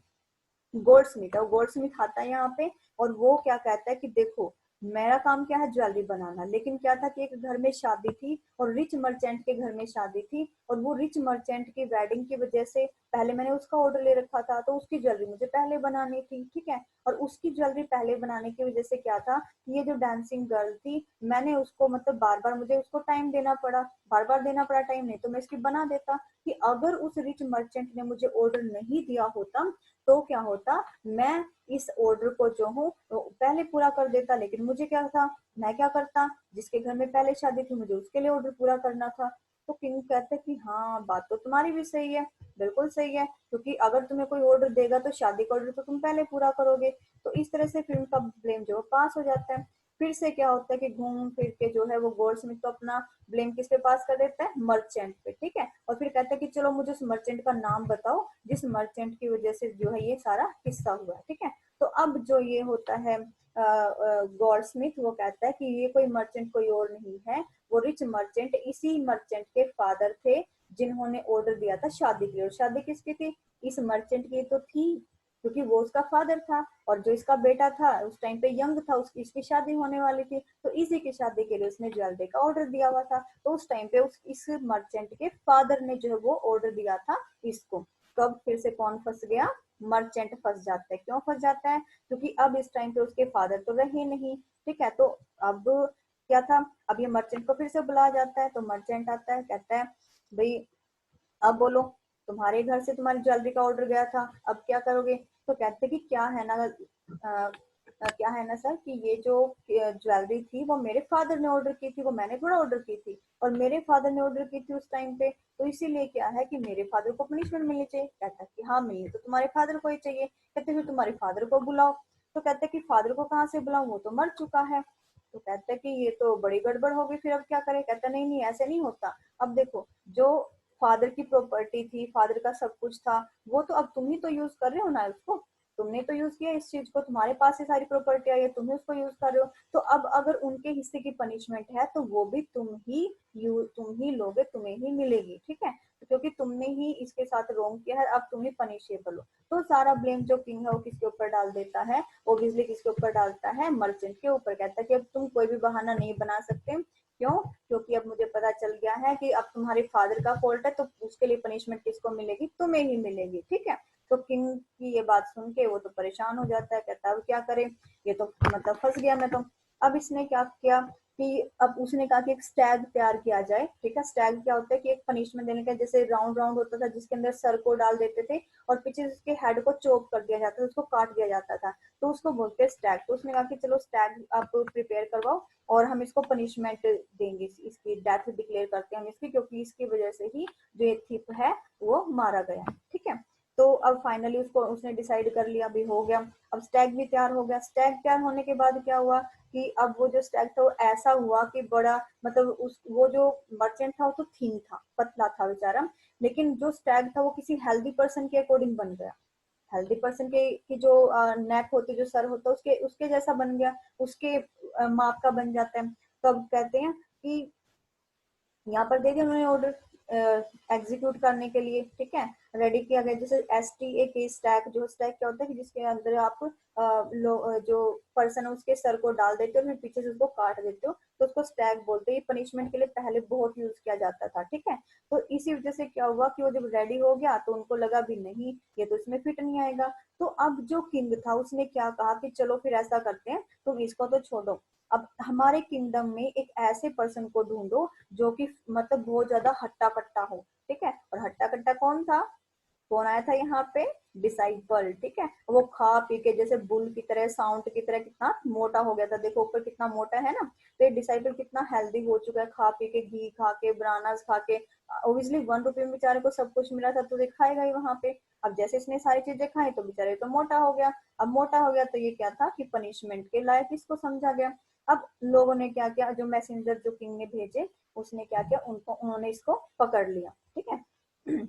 गोल्ड स्मिथ है, वो गोल्ड स्मिथ आता है यहाँ पे, और वो क्या कहता है कि देखो मेरा काम क्या है, ज्वेलरी बनाना, लेकिन क्या था कि एक घर में शादी थी और रिच मर्चेंट के घर में शादी थी, और वो रिच मर्चेंट की वेडिंग की वजह से पहले मैंने उसका ऑर्डर ले रखा था, तो उसकी ज्वेलरी मुझे पहले बनानी थी, ठीक है। और उसकी ज्वेलरी पहले बनाने की वजह से क्या था, ये जो डांसिंग गर्ल थी, मैंने उसको मतलब बार बार मुझे उसको टाइम देना पड़ा, बार बार देना पड़ा टाइम, नहीं तो मैं इसकी बना देता। कि अगर उस रिच मर्चेंट ने मुझे ऑर्डर नहीं दिया होता तो क्या होता, मैं इस ऑर्डर को जो हूँ तो पहले पूरा कर देता, लेकिन मुझे क्या था, मैं क्या करता, जिसके घर में पहले शादी थी मुझे उसके लिए ऑर्डर पूरा करना था। तो किंग कहते कि हाँ बात तो तुम्हारी भी सही है, बिल्कुल सही है, क्योंकि अगर तुम्हें कोई ऑर्डर देगा तो शादी का ऑर्डर तो तुम पहले पूरा करोगे। तो इस तरह से फिल्म का ब्लेम जो पास हो जाता है। फिर से क्या होता है कि घूम फिर के जो है वो गोल्ड स्मिथ तो अपना ब्लेम किस पे पास कर देता है, मर्चेंट पे, ठीक है। और फिर कहता है कि चलो मुझे उस मर्चेंट का नाम बताओ जिस मर्चेंट की वजह से जो है ये सारा किस्सा हुआ, ठीक है। तो अब जो ये होता है गोल्ड स्मिथ, वो कहता है कि ये कोई मर्चेंट कोई और नहीं है, वो रिच मर्चेंट इसी मर्चेंट के फादर थे जिन्होंने ऑर्डर दिया था शादी के लिए। और शादी किसकी थी, इस मर्चेंट की तो थी, क्योंकि वो उसका फादर था, और जो इसका बेटा था उस टाइम पे यंग था, उसकी इसकी शादी होने वाली थी, तो इसी की शादी के लिए उसने ज्वेलरी का ऑर्डर दिया हुआ था। तो उस टाइम पे इस मर्चेंट के फादर ने जो है वो ऑर्डर दिया था इसको। कब फिर से कौन फंस गया, मर्चेंट फंस जाता है। क्यों फंस जाता है, क्योंकि अब इस टाइम पे उसके फादर तो रहे नहीं, ठीक है। तो अब क्या था, अब ये मर्चेंट को फिर से बुलाया जाता है, तो मर्चेंट आता है, कहता है भाई अब बोलो, तुम्हारे घर से तुम्हारी ज्वेलरी का ऑर्डर गया था, अब क्या करोगे। तो कहते कि क्या है ना क्या है ना सर, कि ये जो ज्वेलरी थी वो मेरे फादर ने ऑर्डर की थी, वो मैंने थोड़ा ऑर्डर की थी, और मेरे फादर ने ऑर्डर की थी उस टाइम पे, तो इसीलिए क्या है कि मेरे फादर को पनिशमेंट मिलनी चाहिए। कहता है कि हाँ मिलनी तो तुम्हारे फादर को ही चाहिए। कहते फिर तुम्हारे फादर को बुलाओ। तो कहते कि फादर को कहाँ से बुलाऊं, वो तो मर चुका है। तो कहते कि ये तो बड़ी गड़बड़ होगी, फिर अब क्या करें। कहता नहीं नहीं ऐसे नहीं होता, अब देखो जो फादर की प्रॉपर्टी थी, फादर का सब कुछ था, वो तो अब तुम ही तो यूज कर रहे हो ना उसको, तुमने तो यूज किया इस चीज को, तुम्हारे पास से सारी प्रॉपर्टी आई है, तुम ही उसको यूज कर रहे हो। तो अब अगर उनके हिस्से की पनिशमेंट है तो वो भी तुम ही लोगे, तुम्हें ही मिलेगी, ठीक है। क्योंकि तुमने ही इसके साथ रोंग किया है, अब तुम ही पनिशेबल हो। तो सारा ब्लेम जो किंग है वो किसके ऊपर डाल देता है, ओब्वियसली किसके ऊपर डालता है, मर्चेंट के ऊपर। कहता है कि अब तुम कोई भी बहाना नहीं बना सकते। क्यों, क्योंकि अब मुझे पता चल गया है कि अब तुम्हारे फादर का फॉल्ट है, तो उसके लिए पनिशमेंट किसको मिलेगी, तुम्हें ही मिलेगी, ठीक है। तो किंग की ये बात सुन के वो तो परेशान हो जाता है, कहता है अब क्या करे, ये तो मतलब फंस गया मैं तो। अब इसने क्या किया कि अब उसने कहा कि एक स्टैग तैयार किया जाए, ठीक है। स्टैग क्या होता है कि एक पनिशमेंट देने का, जैसे राउंड राउंड होता था जिसके अंदर सर को डाल देते थे और पीछे उसके हेड को चोप कर दिया जाता था, उसको काट दिया जाता था, तो उसको बोलते हैं स्टैग। तो उसने कहा कि चलो स्टैग आप प्रिपेयर करवाओ और हम इसको पनिशमेंट देंगे, इसकी डेथ डिक्लेयर करते हैं हम इसकी, क्योंकि इसकी वजह से ही जो ये थिप है वो मारा गया, ठीक है। तो अब फाइनली उसको उसने डिसाइड कर लिया, अभी हो गया। अब स्टैग भी तैयार हो गया। स्टैग तैयार होने के बाद क्या हुआ कि अब वो जो स्टैग था वो ऐसा हुआ कि बड़ा मतलब उस वो जो मर्चेंट था वो तो थीन था, पतला था बेचारा, लेकिन जो स्टैग था वो किसी हेल्दी पर्सन के अकॉर्डिंग बन गया। हेल्दी पर्सन के की जो नेक होती, जो सर होता है उसके उसके जैसा बन गया, उसके माप का बन जाता है। तो अब कहते हैं कि यहाँ पर दे दिया उन्होंने ऑर्डर एग्जीक्यूट करने के लिए, ठीक है, रेडी किया गया। जैसे STA स्टैक, जो स्टैक क्या होता है कि जिसके अंदर आप जो पर्सन है उसके सर को डाल देते हो और पीछे से उसको काट देते हो, तो उसको स्टैक बोलते हैं। पनिशमेंट के लिए पहले बहुत यूज किया जाता था, ठीक है। तो इसी वजह से क्या हुआ कि वो जब रेडी हो गया तो उनको लगा भी नहीं ये तो इसमें फिट नहीं आएगा। तो अब जो किंग था उसने क्या कहा कि चलो फिर ऐसा करते हैं, तुम इसको तो छोड़ो, अब हमारे किंगडम में एक ऐसे पर्सन को ढूंढो जो कि मतलब बहुत ज्यादा हट्टा कट्टा हो, ठीक है। और हट्टा कट्टा कौन था, कौन आया था यहाँ पे? डिसाइपल। ठीक है, वो खा पी के जैसे बुल की तरह, साउंड की तरह कितना मोटा हो गया था, देखो ऊपर कितना मोटा है ना। तो ये डिसाइपल कितना हेल्दी हो चुका है, खा पी के, घी खा के, बनानास खा के। ओबियसली 1 रुपए में बेचारे को सब कुछ मिला था तो दिखाएगा ही वहां पे। अब जैसे इसने सारी चीजें खाई तो बेचारे तो मोटा हो गया। अब मोटा हो गया तो ये क्या था कि पनिशमेंट के लायक इसको समझा गया। अब लोगों ने क्या किया, जो मैसेंजर जो किंग ने भेजे, उसने क्या किया, उन्होंने इसको पकड़ लिया। ठीक है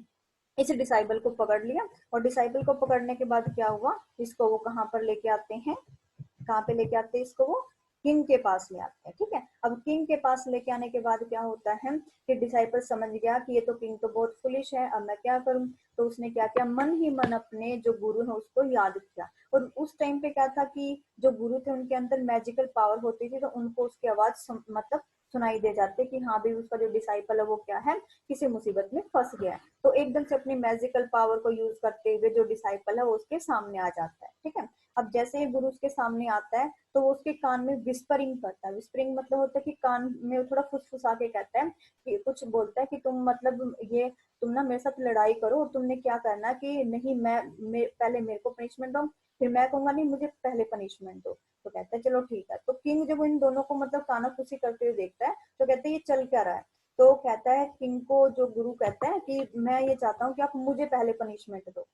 इस डिसाइबल को पकड़ लिया, और डिसाइबल को पकड़ने के बाद क्या हुआ, इसको वो कहाँ पर लेके आते हैं, कहाँ पे लेके आते हैं इसको, वो किंग के पास ले आते हैं। ठीक है, अब किंग के पास लेके आने के बाद क्या होता है कि डिसाइपल समझ गया कि ये तो किंग तो बहुत फुलिश है, अब मैं क्या करूं। तो उसने क्या किया, मन ही मन अपने जो गुरु है उसको याद किया। और उस टाइम पे क्या था कि जो गुरु थे उनके अंदर मैजिकल पावर होती थी, तो उनको उसकी आवाज मतलब सुनाई दे जाते कि हाँ भाई उसका जो डिसाइपल है वो क्या है, किसी मुसीबत में फंस गया है। तो एकदम से अपनी मैजिकल पावर को यूज करते हुए जो डिसाइपल है वो उसके सामने आ जाता है। ठीक है, अब जैसे ही गुरु उसके सामने आता है तो वो उसके कान में विस्परिंग करता है। विस्परिंग मतलब होता है कि कान में थोड़ा फुसफुसा के कहता है कि कुछ बोलता है कि तुम मतलब ये तुम ना मेरे साथ लड़ाई करो, और तुमने क्या करना है कि नहीं मैं पहले मेरे को पनिशमेंट दो, फिर मैं कहूंगा नहीं मुझे पहले पनिशमेंट दो। तो कहता है चलो ठीक है। तो किंग जब इन दोनों को मतलब कानाफूसी करते हुए देखता है तो कहते हैं ये चल क्या रहा है। तो कहता है किंग को, जो गुरु कहता है कि मैं ये चाहता हूँ कि आप मुझे पहले पनिशमेंट दो।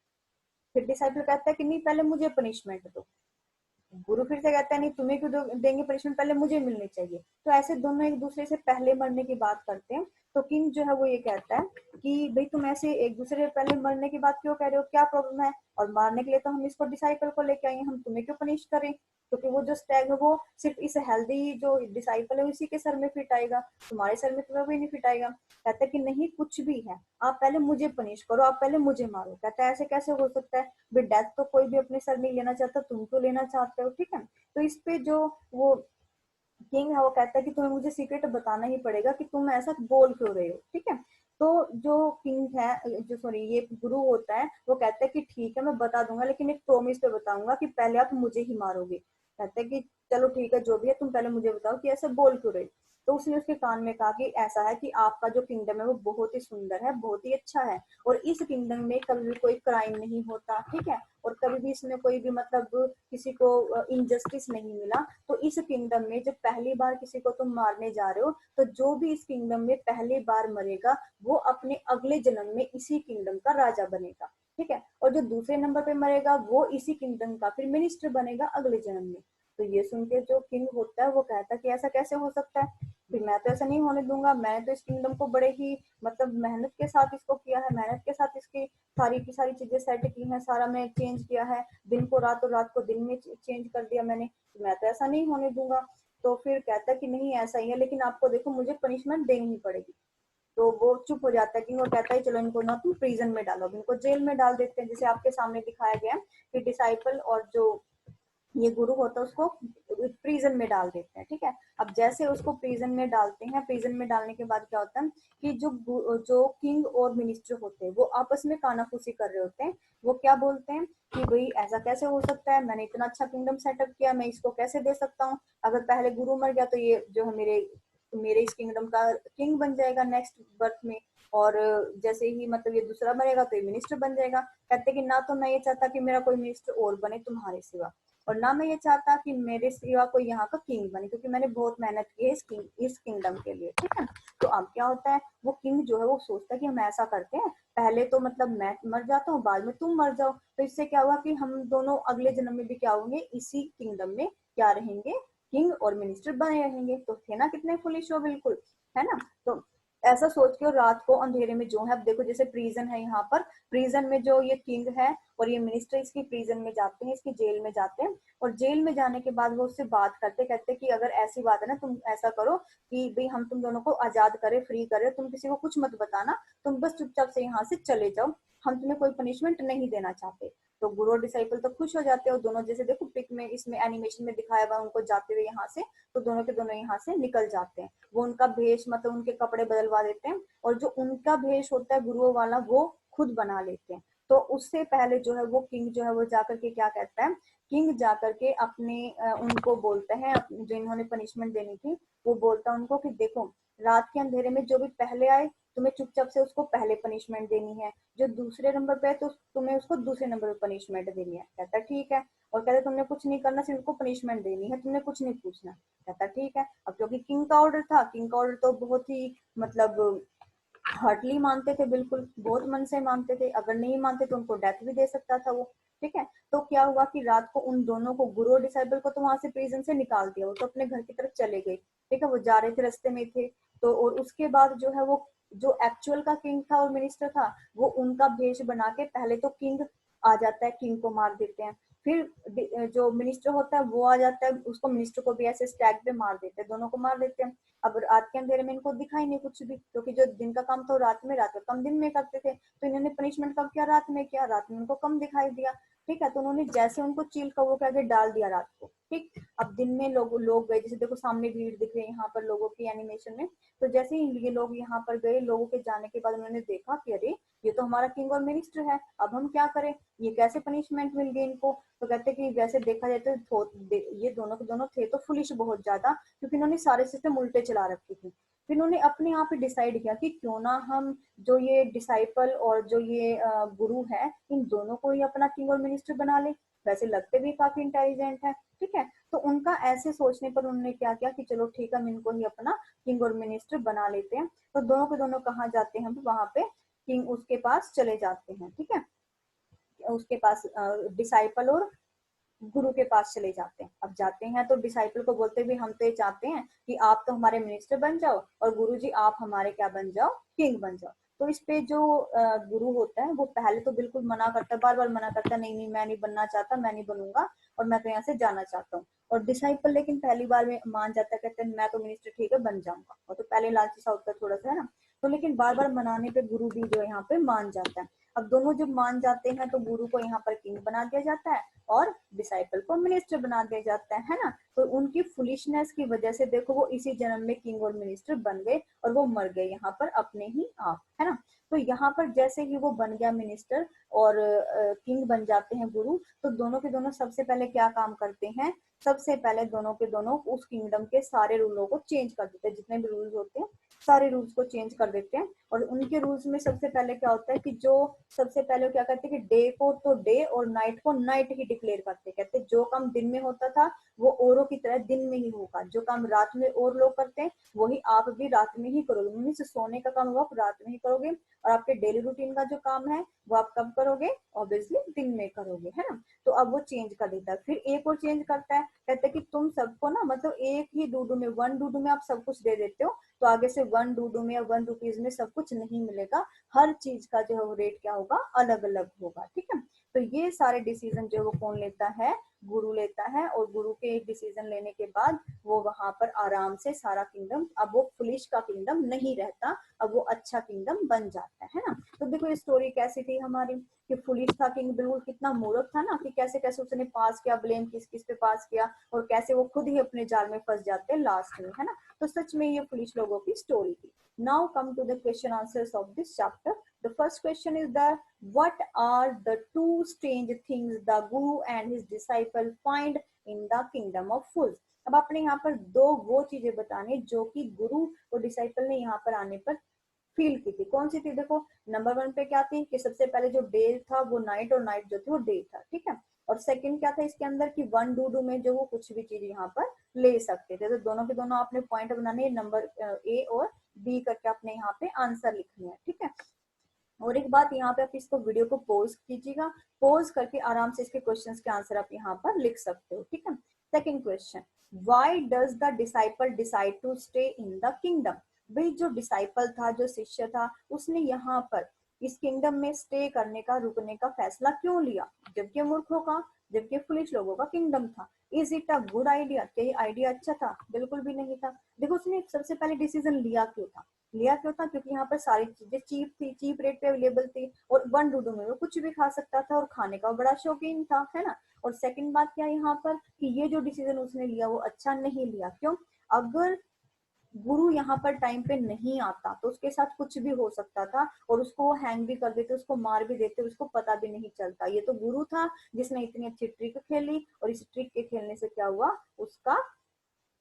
फिर डिसाइपल कहता है कि नहीं पहले मुझे पनिशमेंट दो। गुरु फिर से कहता है नहीं तुम्हें क्यों देंगे पनिशमेंट, पहले मुझे मिलनी चाहिए। तो ऐसे दोनों एक दूसरे से पहले मरने की बात करते हैं। तो किंग जो है वो ये कहता है कि भाई तुम ऐसे एक दूसरे से पहले मरने की बात क्यों कह रहे हो, क्या प्रॉब्लम है। और मारने के लिए तो हम इसको डिसाइपल को लेके आए, हम तुम्हें क्यों पनिश करें, क्योंकि वो जो स्टैग है वो सिर्फ इस हेल्दी जो डिसाइपल है उसी के सर में फिट आएगा, तुम्हारे सर में तो भी नहीं फिट आएगा। कहता है कि नहीं कुछ भी है, आप पहले मुझे पनिश करो, आप पहले मुझे मारो। कहता है ऐसे कैसे हो सकता है, भाई डेथ तो कोई भी अपने सर नहीं लेना चाहता, तुम तो लेना चाहते हो। ठीक है, तो इस पे जो वो किंग है वो कहता है कि तुम्हें मुझे सीक्रेट बताना ही पड़ेगा कि तुम ऐसा बोल क्यों रहे हो। ठीक है, तो जो किंग है, जो सॉरी ये गुरु होता है, वो कहता है कि ठीक है मैं बता दूंगा, लेकिन एक प्रॉमिस पे बताऊंगा कि पहले आप मुझे ही मारोगे। कहता है कि चलो ठीक है जो भी है, तुम पहले मुझे बताओ कि ऐसे बोल क्यों रहे हो। तो उसने उसके कान में कहा कि ऐसा है कि आपका जो किंगडम है वो बहुत ही सुंदर है, बहुत ही अच्छा है, और इस किंगडम में कभी भी कोई क्राइम नहीं होता। ठीक है, और कभी भी इसमें कोई भी मतलब किसी को इनजस्टिस नहीं मिला। तो इस किंगडम में जब पहली बार किसी को तुम मारने जा रहे हो, तो जो भी इस किंगडम में पहली बार मरेगा वो अपने अगले जन्म में इसी किंगडम का राजा बनेगा। ठीक है, और जो दूसरे नंबर पे मरेगा वो इसी किंगडम का फिर मिनिस्टर बनेगा अगले जन्म में। तो ये सुन के जो किंग होता है वो कहता है कि ऐसा कैसे हो सकता है, फिर मैं तो ऐसा नहीं होने दूंगा, मैंने तो इस किंगडम को बड़े ही मतलब मेहनत के साथ इसको किया है, मेहनत के साथ इसकी सारी की सारी चीजें सेट की हैं, सारा मैं चेंज किया है, दिन को रात और रात को दिन में चेंज कर दिया मैंने, तो मैं तो ऐसा नहीं होने दूंगा। तो फिर कहता है कि नहीं ऐसा ही है, लेकिन आपको देखो मुझे पनिशमेंट देनी ही पड़ेगी। तो वो चुप हो जाता है कि वो कहता है चलो इनको ना तुम प्रिजन में डालो, इनको जेल में डाल देते हैं, जैसे आपके सामने दिखाया गया है कि डिसाइपल और जो ये गुरु होता है उसको प्रिजन में डाल देते हैं। ठीक है, अब जैसे उसको प्रिजन में डालते हैं, प्रिजन में डालने के बाद क्या होता है कि जो किंग और मिनिस्टर होते हैं वो आपस में कानाफूसी कर रहे होते हैं। वो क्या बोलते हैं कि भाई ऐसा कैसे हो सकता है, मैंने इतना अच्छा किंगडम सेटअप किया, मैं इसको कैसे दे सकता हूँ, अगर पहले गुरु मर गया तो ये जो है मेरे मेरे इस किंगडम का किंग बन जाएगा नेक्स्ट बर्थ में, और जैसे ही मतलब ये दूसरा बनेगा तो ये मिनिस्टर बन जाएगा। कहते कि ना तो मैं ये चाहता कि मेरा कोई मिनिस्टर और बने तुम्हारे सिवा, और ना मैं ये चाहता कि मेरे सिवा कोई यहाँ का किंग बने, क्योंकि मैंने बहुत मेहनत की है इस किंगडम के लिए। ठीक है, तो अब क्या होता है, वो किंग जो है वो सोचता है कि हम ऐसा करते हैं, पहले तो मतलब मैं मर जाता हूँ, बाद में तुम मर जाओ, तो इससे क्या हुआ कि हम दोनों अगले जन्म में भी क्या होंगे, इसी किंगडम में क्या रहेंगे, किंग और मिनिस्टर बने रहेंगे। तो थे ना कितने फुलिश हो, बिल्कुल है ना। तो ऐसा सोच के, और रात को अंधेरे में जो है, अब देखो जैसे प्रिजन है यहाँ पर, प्रिजन में जो ये किंग है और ये मिनिस्टर इसकी प्रिजन में जाते हैं, इसकी जेल में जाते हैं, और जेल में जाने के बाद वो उससे बात करते, कहते कि अगर ऐसी बात है ना तुम ऐसा करो कि भाई हम तुम दोनों को आजाद करें, फ्री करें, तुम किसी को कुछ मत बताना, तुम बस चुपचाप से यहाँ से चले जाओ, हम तुम्हें कोई पनिशमेंट नहीं देना चाहते। तो गुरु और डिसाइपल तो खुश हो जाते हैं, दोनों जैसे देखो पिक में इसमें एनिमेशन में दिखाया हुआ उनको जाते हुए यहाँ से, तो दोनों के दोनों यहाँ से निकल जाते हैं। वो उनका भेष मतलब उनके कपड़े बदलवा देते हैं, और जो उनका भेष होता है गुरुओं वाला वो खुद बना लेते हैं। तो उससे पहले जो है वो किंग जो है वो जाकर के क्या कहता है, किंग जाकर के अपने उनको बोलते हैं, जो इन्होंने पनिशमेंट देनी थी वो बोलता है उनको कि देखो रात के अंधेरे में जो भी पहले आए तुम्हें चुपचाप से उसको पहले पनिशमेंट देनी है, जो दूसरे नंबर पे है तो तुम्हें उसको दूसरे नंबर पे पनिशमेंट देनी है। कहता ठीक है। और कहते तुमने कुछ नहीं करना, सिर्फ उसको पनिशमेंट देनी है, तुमने कुछ नहीं पूछना। कहता ठीक है। अब क्योंकि किंग का ऑर्डर था, किंग का ऑर्डर तो बहुत ही मतलब हार्टली मानते थे, बिल्कुल बहुत मन से मानते थे, अगर नहीं मानते तो उनको डेथ भी दे सकता था वो। ठीक है। तो क्या हुआ कि रात को उन दोनों को, गुरु और डिसाइबल को, तो वहां से प्रिजन से निकाल दिया, वो तो अपने घर की तरफ चले गए। ठीक है, वो जा रहे थे, रास्ते में थे। तो और उसके बाद जो है वो जो एक्चुअल का किंग था और मिनिस्टर था, वो उनका भेष बना के, पहले तो किंग आ जाता है, किंग को मार देते हैं। फिर जो मिनिस्टर होता है वो आ जाता है, उसको, मिनिस्टर को भी ऐसे स्टैग पे मार देते हैं, दोनों को मार देते हैं। अब रात के अंधेरे में इनको दिखाई नहीं कुछ भी, क्योंकि जो दिन का काम था रात में, रात का काम दिन में करते थे, तो इन्होंने पनिशमेंट कब किया, रात में किया, रात में उनको कम दिखाई दिया। ठीक है, तो उन्होंने जैसे उनको चील का वो करके डाल दिया रात को। ठीक। अब दिन में लोग लोग गए, जैसे देखो सामने भीड़ दिख रही है यहाँ पर लोगों की एनिमेशन में। तो जैसे ही ये लोग यहाँ पर गए, लोगों के जाने के बाद उन्होंने देखा कि अरे ये तो हमारा किंग और मिनिस्टर है, अब हम क्या करें, ये कैसे पनिशमेंट मिल गई इनको। तो कहते कि वैसे देखा जाए तो ये दोनों के दोनों थे तो फुलिश बहुत ज्यादा, क्योंकि इन्होंने सारे सिस्टम उल्टे चला रखे थे। फिर इन्होंने अपने आप ही डिसाइड किया कि क्यों ना हम जो ये डिसाइपल और जो ये गुरु है, इन दोनों को ही अपना किंग और मिनिस्टर बना ले, वैसे लगते भी काफी इंटेलिजेंट है। ठीक है। तो उनका ऐसे सोचने पर उन्होंने क्या किया कि चलो ठीक है, हम इनको ही अपना किंग और मिनिस्टर बना लेते हैं। तो दोनों के दोनों कहाँ जाते हैं, वहां पे किंग उसके पास चले जाते हैं। ठीक है, उसके पास डिसाइपल और गुरु के पास चले जाते हैं। अब जाते हैं तो डिसाइपल को बोलते भी हम तो ये चाहते हैं कि आप तो हमारे मिनिस्टर बन जाओ, और गुरु जी आप हमारे क्या बन जाओ, किंग बन जाओ। तो इस पे जो गुरु होता है वो पहले तो बिल्कुल मना करता है, बार बार मना करता है, नहीं नहीं मैं नहीं बनना चाहता, मैं नहीं बनूंगा, और मैं तो यहाँ से जाना चाहता हूँ। और डिसाइपल लेकिन पहली बार में मान जाता है, कहते हैं मैं तो मिनिस्टर ठीक है बन जाऊंगा, और तो पहले लालची सा होता है थोड़ा सा, है ना। तो लेकिन बार बार मनाने पे गुरु भी जो यहाँ पे मान जाता है। अब दोनों जब मान जाते हैं तो गुरु को यहाँ पर किंग बना दिया जाता है, और डिसाइपल को मिनिस्टर बना दिया जाता है ना। तो उनकी फुलिशनेस की वजह से देखो वो इसी जन्म में किंग और मिनिस्टर बन गए, और वो मर गए यहाँ पर अपने ही आप, है ना। तो यहाँ पर जैसे ही वो बन गया मिनिस्टर और किंग बन जाते हैं गुरु, तो दोनों के दोनों सबसे पहले क्या काम करते हैं, सबसे पहले दोनों के दोनों उस किंगडम के सारे रूलों को चेंज कर देते हैं, जितने भी रूल्स होते हैं सारे रूल्स को चेंज कर देते हैं। और उनके रूल्स में सबसे पहले क्या होता है कि जो सबसे पहले क्या करते हैं कि डे को तो डे और नाइट को नाइट ही डिक्लेयर करते हैं। कहते हैं जो काम दिन में होता था वो औरों की तरह दिन में ही होगा, जो काम रात में और लोग करते हैं वही आप भी रात में ही करोगे, मीन्स सोने का काम वो आप रात में ही करोगे, और आपके डेली रूटीन का जो काम है वो आप कब करोगे, ऑब्वियसली दिन में करोगे, है ना। तो अब वो चेंज कर देता है। फिर एक और चेंज करता है, कहता है कि तुम सबको ना, मतलब एक ही डूडू में, वन डूडू में आप सब कुछ दे देते हो, तो आगे से वन डूडू में या 1 रुपीज में सब कुछ नहीं मिलेगा, हर चीज का जो है वो रेट क्या होगा, अलग अलग होगा। ठीक है। तो ये सारे डिसीजन जो वो कौन लेता है, गुरु लेता है। और गुरु के एक डिसीजन लेने के बाद वो वहां पर आराम से सारा किंगडम, अब वो पुलिस का किंगडम नहीं रहता, अब वो अच्छा किंगडम बन जाता है ना। तो देखो ये स्टोरी कैसी थी हमारी, कि पुलिस था किंग, बिल्कुल कितना मूर्ख था ना, कि कैसे कैसे उसने पास किया, ब्लेम किस किस पे पास किया, और कैसे वो खुद ही अपने जाल में फंस जाते हैं लास्ट में, है ना। तो सच में ये पुलिस लोगों की स्टोरी थी। Now come to the question answers of this chapter. The first question is the what are the two strange things the guru and his disciple find in the kingdom of fools। अब आपने यहाँ पर दो वो चीजें बताने जो कि गुरु और डिसाइपल ने यहाँ पर आने पर फील की थी। कौन सी थी, देखो नंबर 1 पे क्या थी कि सबसे पहले जो डे था वो नाइट, और नाइट जो थी वो डे था। ठीक है। और सेकंड क्या था इसके अंदर कि वन डू में जो वो कुछ भी चीज यहाँ पर ले सकते थे। तो दोनों के दोनों आपने पॉइंट बनाने, नंबर ए और बी करके आपने यहाँ पे आंसर लिखने हैं। ठीक है। और एक बात यहाँ पे आप इसको वीडियो को पॉज कीजिएगा, पॉज करके आराम से इसके क्वेश्चंस के आंसर आप यहाँ पर लिख सकते हो। ठीक है। Second question, why does the disciple decide to stay in the kingdom. भाई जो डिसाइपल था, जो शिष्य था, उसने यहाँ पर इस किंगडम में स्टे करने का, रुकने का फैसला क्यों लिया, जबकि मूर्खों का, जबकि फुलिश लोगों का किंगडम था। Is it a good idea, क्या ये आइडिया अच्छा था, बिल्कुल भी नहीं था। देखो उसने सबसे पहले डिसीजन लिया क्यों था, लिया क्यों था, क्योंकि यहाँ पर सारी चीजें चीप थी, चीप रेट पे अवेलेबल थी, और वन डूडू में वो कुछ भी खा सकता था, और खाने का बड़ा शौकीन था, है ना। और सेकंड बात क्या है यहाँ पर कि ये जो डिसीजन उसने लिया वो अच्छा नहीं लिया। क्यों, अगर गुरु यहाँ पर टाइम पे नहीं आता तो उसके साथ कुछ भी हो सकता था, और उसको वो हैंग भी कर देते, उसको मार भी देते, उसको पता भी नहीं चलता। ये तो गुरु था जिसने इतनी अच्छी ट्रिक खेली, और इस ट्रिक के खेलने से क्या हुआ, उसका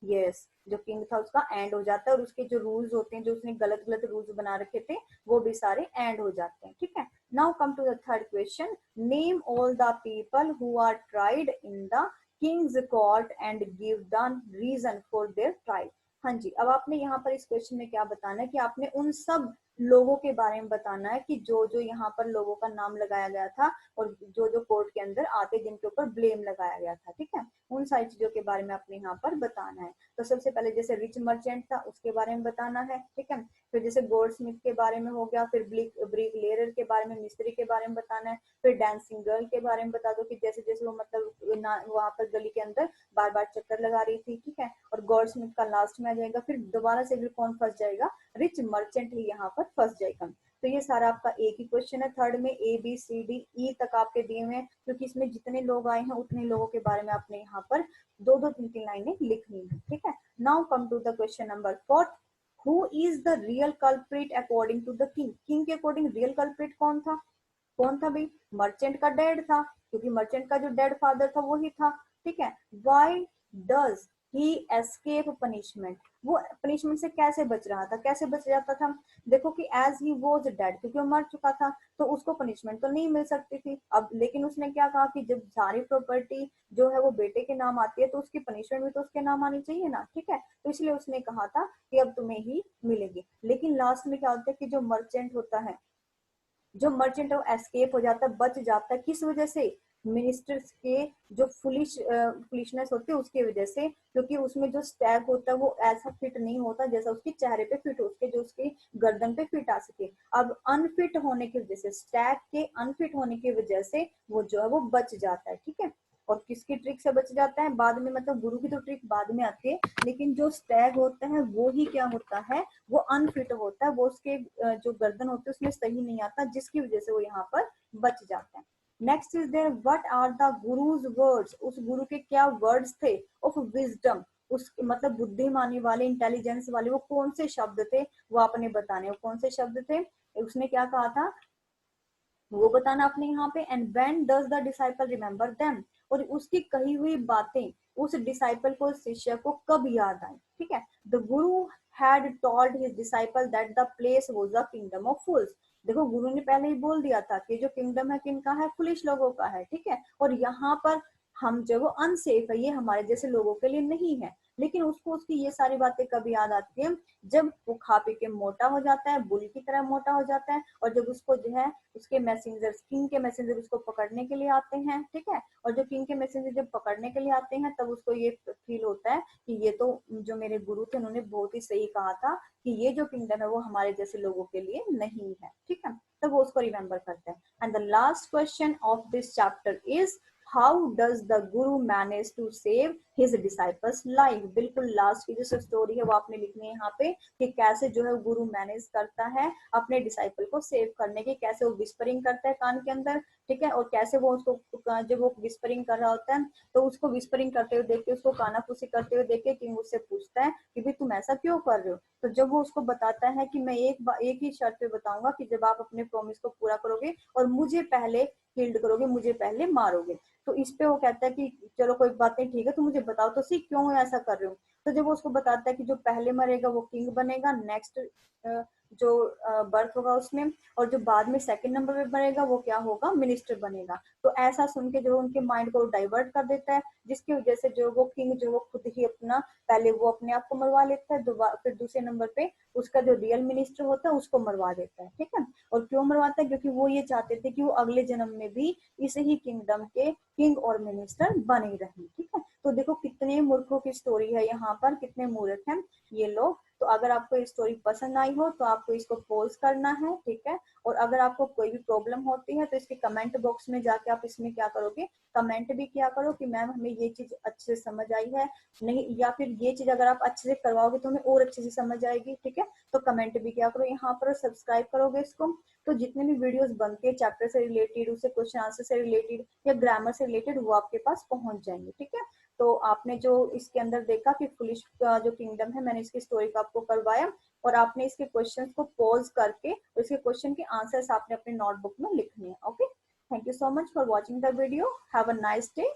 यस, जो किंग था उसका एंड हो जाता है और उसके जो रूल्स होते हैं, जो उसने गलत गलत रूल्स बना रखे थे, वो भी सारे एंड हो जाते हैं। ठीक है, now come to the third question, name all the people who are tried in the kings court and give the reason for their trial. हाँ जी, अब आपने यहाँ पर इस क्वेश्चन में क्या बताना है कि आपने उन सब लोगों के बारे में बताना है कि जो जो यहाँ पर लोगों का नाम लगाया गया था और जो जो कोर्ट के अंदर आते जिनके ऊपर ब्लेम लगाया गया था। ठीक है, उन सारी चीजों के बारे में आपने यहाँ पर बताना है। तो सबसे पहले जैसे रिच मर्चेंट था उसके बारे में बताना है। ठीक है, फिर जैसे गोल्ड स्मिथ के बारे में हो गया, फिर ब्रिक लेयर के बारे में, मिस्त्री के बारे में बताना है, फिर डांसिंग गर्ल के बारे में बता दो कि जैसे जैसे वो मतलब वहां पर गली के अंदर बार बार चक्कर लगा रही थी। ठीक है, और गोल्ड स्मिथ का लास्ट में आ जाएगा, फिर दोबारा से भी कौन फंस जाएगा, रिच मर्चेंट ही यहाँ पर फंस जाएगा। तो ये सारा आपका एक ही क्वेश्चन है। थर्ड में A B C D E तक आपके दिए हुए हैं, क्योंकि इसमें जितने लोग आए हैं उतने लोगों के बारे में आपने यहाँ पर दो दो तीन तीन लाइनें लिखनी है। ठीक है, now come to the question number fourth, who is the real culprit according to the king. King के अकॉर्डिंग रियल कल्प्रिट कौन था? कौन था भाई? मर्चेंट का डैड था, क्योंकि मर्चेंट का जो डैड फादर था वो ही था। ठीक है, why does he escape punishment, वो पनिशमेंट से कैसे बच रहा था, कैसे बच जाता था? देखो कि एज ही वॉज डेड, क्योंकि वो मर चुका था तो उसको पनिशमेंट तो नहीं मिल सकती थी। अब लेकिन उसने क्या कहा कि जब सारी प्रॉपर्टी जो है वो बेटे के नाम आती है तो उसकी पनिशमेंट भी तो उसके नाम आनी चाहिए ना। ठीक है, तो इसलिए उसने कहा था कि अब तुम्हें ही मिलेगी। लेकिन लास्ट में क्या होता है कि जो मर्चेंट होता है, जो मर्चेंट है वो एस्केप हो जाता है, बच जाता है। किस वजह से? मिनिस्टर्स के जो फुलिशनेस होती है उसकी वजह से, क्योंकि उसमें जो स्टैग होता है वो ऐसा फिट नहीं होता जैसा उसके चेहरे पे फिट हो, उसके जो उसकी गर्दन पे फिट आ सके। अब अनफिट होने की वजह से, स्टैग के अनफिट होने की वजह से वो जो है वो बच जाता है। ठीक है, और किसकी ट्रिक से बच जाता है बाद में, मतलब गुरु की तो ट्रिक बाद में आती है, लेकिन जो स्टैग होता है वो ही क्या होता है, वो अनफिट होता है, वो उसके जो गर्दन होती है उसमें सही नहीं आता, जिसकी वजह से वो यहाँ पर बच जाता है। Next is there, what are the guru's words, उस गुरु के क्या वर्ड्स थे ऑफ विजडम, उस मतलब बुद्धिमानी वाले, इंटेलिजेंस वाले, वो कौन से शब्द थे वो आपने बताने, वो कौन से शब्द थे, उसने क्या कहा था वो बताना आपने यहाँ पे। And when does the disciple remember them, और उसकी कही हुई बातें उस डिसाइपल को, शिष्य को कब याद आई। ठीक है, the guru had told his disciple that the place was the kingdom of fools. देखो गुरु ने पहले ही बोल दिया था कि जो किंगडम है किनका है, फुलिश लोगों का है। ठीक है, और यहाँ पर हम जो वो अनसेफ है, ये हमारे जैसे लोगों के लिए नहीं है। लेकिन उसको उसकी ये सारी बातें कब याद आती है, जब वो खा पी के मोटा हो जाता है, बुल की तरह मोटा हो जाता है, और जब उसको जो है उसके मैसेंजर, किंग के मैसेंजर उसको पकड़ने के लिए आते हैं। ठीक है, और जो किंग के मैसेंजर जब पकड़ने के लिए आते हैं तब उसको ये फील होता है कि ये तो जो मेरे गुरु थे उन्होंने बहुत ही सही कहा था कि ये जो किंगडम है वो हमारे जैसे लोगों के लिए नहीं है। ठीक है, तब वो उसको रिमेम्बर करते हैं। And the last question of this chapter is, how does the guru manage to save his disciple's life. बिल्कुल लास्ट की जो स्टोरी है वो आपने लिखनी है यहाँ पे कि कैसे जो है गुरु मैनेज करता है अपने डिसाइपल को सेव करने की, कैसे वो विस्परिंग करता है कान के अंदर। ठीक है, और कैसे वो उसको, जब वो विस्परिंग कर रहा होता है तो उसको विस्परिंग करते हुए देख के, उसको कानाफूसी करते हुए देख के किंग उससे पूछता है कि भाई तुम ऐसा क्यों कर रहे हो। तो जब वो उसको बताता है कि मैं एक ही शर्त पे बताऊंगा कि जब आप अपने प्रॉमिस को पूरा करोगे और मुझे पहले किल्ड करोगे, मुझे पहले मारोगे। तो इस पे वो कहता है कि चलो कोई बात नहीं, ठीक है, तो मुझे बताओ तो सही क्यों ऐसा कर रहे हो। तो जब वो उसको बताता है कि जो पहले मरेगा वो किंग बनेगा, नेक्स्ट जो बर्थ होगा उसमें, और जो बाद में सेकंड नंबर पे बनेगा वो क्या होगा, मिनिस्टर बनेगा। तो ऐसा सुन के जो उनके माइंड को डाइवर्ट कर देता है, जिसकी वजह से जो वो किंग जो वो खुद ही अपना, पहले वो अपने आप को मरवा लेता है, फिर दूसरे नंबर पे उसका जो रियल मिनिस्टर होता है उसको मरवा देता है। ठीक है, और क्यों मरवाता है, क्योंकि वो ये चाहते थे कि वो अगले जन्म में भी इस ही किंगडम के किंग और मिनिस्टर बने रहे। ठीक है, तो देखो कितने मूर्खों की स्टोरी है यहाँ पर, कितने मूर्ख हैं ये लोग। तो अगर आपको ये स्टोरी पसंद आई हो तो आपको इसको पॉज करना है। ठीक है, और अगर आपको कोई भी प्रॉब्लम होती है तो इसके कमेंट बॉक्स में जाके आप इसमें क्या करोगे, कमेंट भी किया करो कि मैम हमें ये चीज अच्छे से समझ आई है नहीं, या फिर ये चीज अगर आप अच्छे से करवाओगे तो हमें और अच्छे से समझ आएगी। ठीक है, तो कमेंट भी किया करो यहाँ पर, सब्सक्राइब करोगे इसको तो जितने भी वीडियोस बनते हैं चैप्टर से रिलेटेड, उससे क्वेश्चन आंसर से रिलेटेड या ग्रामर से रिलेटेड, वो आपके पास पहुंच जाएंगे। ठीक है, तो आपने जो इसके अंदर देखा कि फुलिश का जो किंगडम है, मैंने इसकी स्टोरी को आपको करवाया और आपने इसके क्वेश्चंस को पॉज करके इसके क्वेश्चन के आंसर्स आपने अपने नोटबुक में लिखने हैं। Okay, thank you so much for watching the video, have a nice day.